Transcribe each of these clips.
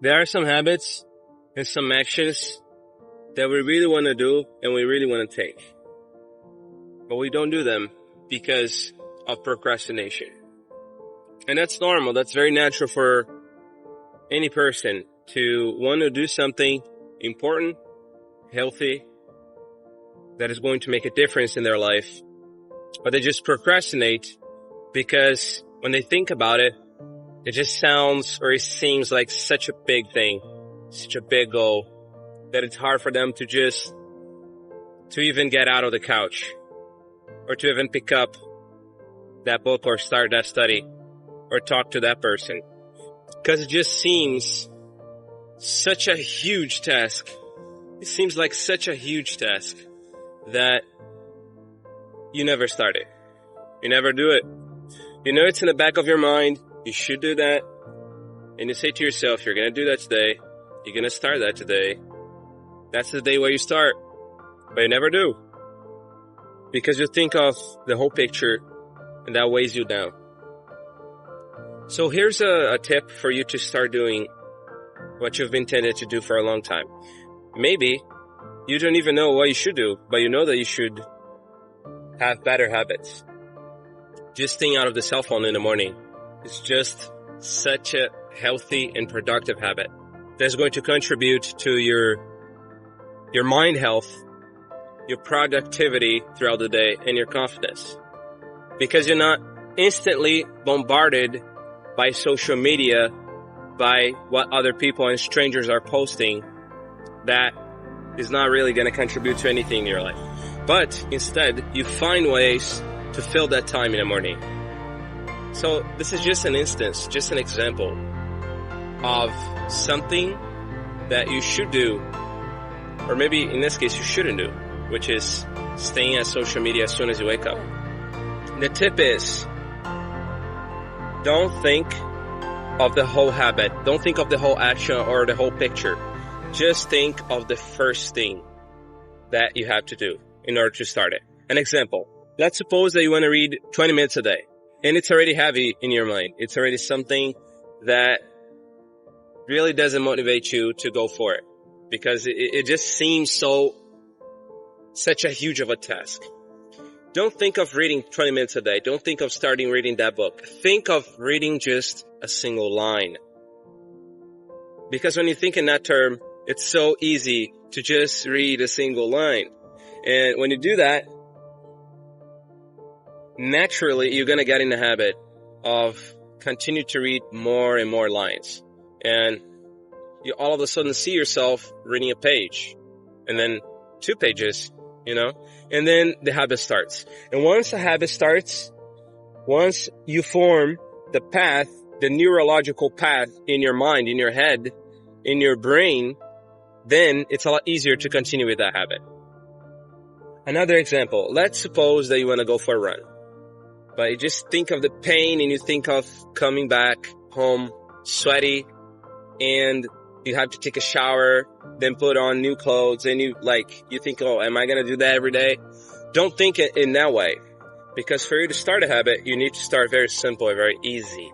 There are some habits and some actions that we really want to do and we really want to take. But we don't do them because of procrastination. And that's normal. That's very natural for any person to want to do something important, healthy, that is going to make a difference in their life. But they just procrastinate because when they think about it, it just sounds or it seems like such a big thing, such a big goal, that it's hard for them to even get out of the couch or to even pick up that book or start that study or talk to that person. Because it just seems such a huge task. It seems like such a huge task that you never start it. You never do it. You know it's in the back of your mind. You should do that. And you say to yourself, you're going to do that today. You're going to start that today. That's the day where you start. But you never do. Because you think of the whole picture and that weighs you down. So here's a tip for you to start doing what you've intended to do for a long time. Maybe you don't even know what you should do, but you know that you should have better habits. Just staying out of the cell phone in the morning is just such a healthy and productive habit that's going to contribute to your mind health, your productivity throughout the day, and your confidence. Because you're not instantly bombarded by social media, by what other people and strangers are posting that is not really going to contribute to anything in your life. But instead, you find ways to fill that time in the morning. So this is just an instance, just an example of something that you should do, or maybe in this case you shouldn't do, which is staying at social media as soon as you wake up. The tip is, don't think of the whole habit. Don't think of the whole action or the whole picture. Just think of the first thing that you have to do in order to start it. An example. Let's suppose that you want to read 20 minutes a day, and it's already heavy in your mind. It's already something that really doesn't motivate you to go for it because it just seems such a huge of a task. Don't think of reading 20 minutes a day. Don't think of starting reading that book. Think of reading just a single line. Because when you think in that term, it's so easy to just read a single line. And when you do that, naturally, you're going to get in the habit of continue to read more and more lines. And you all of a sudden see yourself reading a page and then 2 pages, and then the habit starts. And once the habit starts, once you form the path, the neurological path in your mind, in your head, in your brain, then it's a lot easier to continue with that habit. Another example, let's suppose that you want to go for a run. But you just think of the pain and you think of coming back home sweaty and you have to take a shower, then put on new clothes and you think, oh, am I going to do that every day? Don't think it in that way. Because for you to start a habit, you need to start very simple and very easy.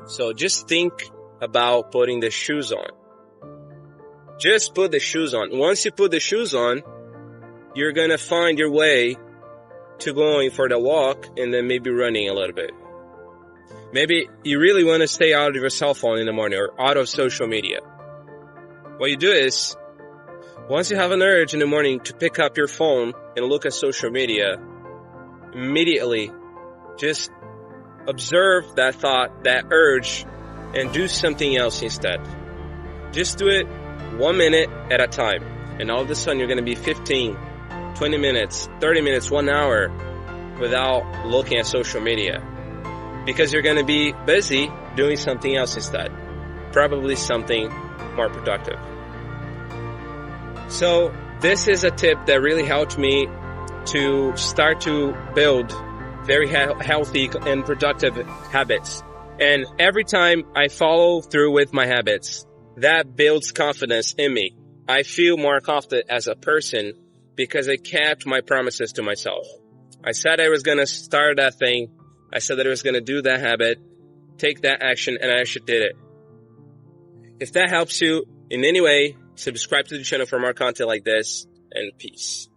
So just think about putting the shoes on. Just put the shoes on. Once you put the shoes on, you're going to find your way to going for the walk and then maybe running a little bit. Maybe you really want to stay out of your cell phone in the morning or out of social media. What you do is, once you have an urge in the morning to pick up your phone and look at social media, immediately just observe that thought, that urge, and do something else instead. Just do it 1 minute at a time. And all of a sudden you're going to be 15, 20 minutes, 30 minutes, 1 hour without looking at social media. Because you're going to be busy doing something else instead. Probably something more productive. So this is a tip that really helped me to start to build very healthy and productive habits. And every time I follow through with my habits, that builds confidence in me. I feel more confident as a person because I kept my promises to myself. I said I was going to start that thing. I said that I was going to do that habit, take that action, and I actually did it. If that helps you in any way, subscribe to the channel for more content like this, and peace.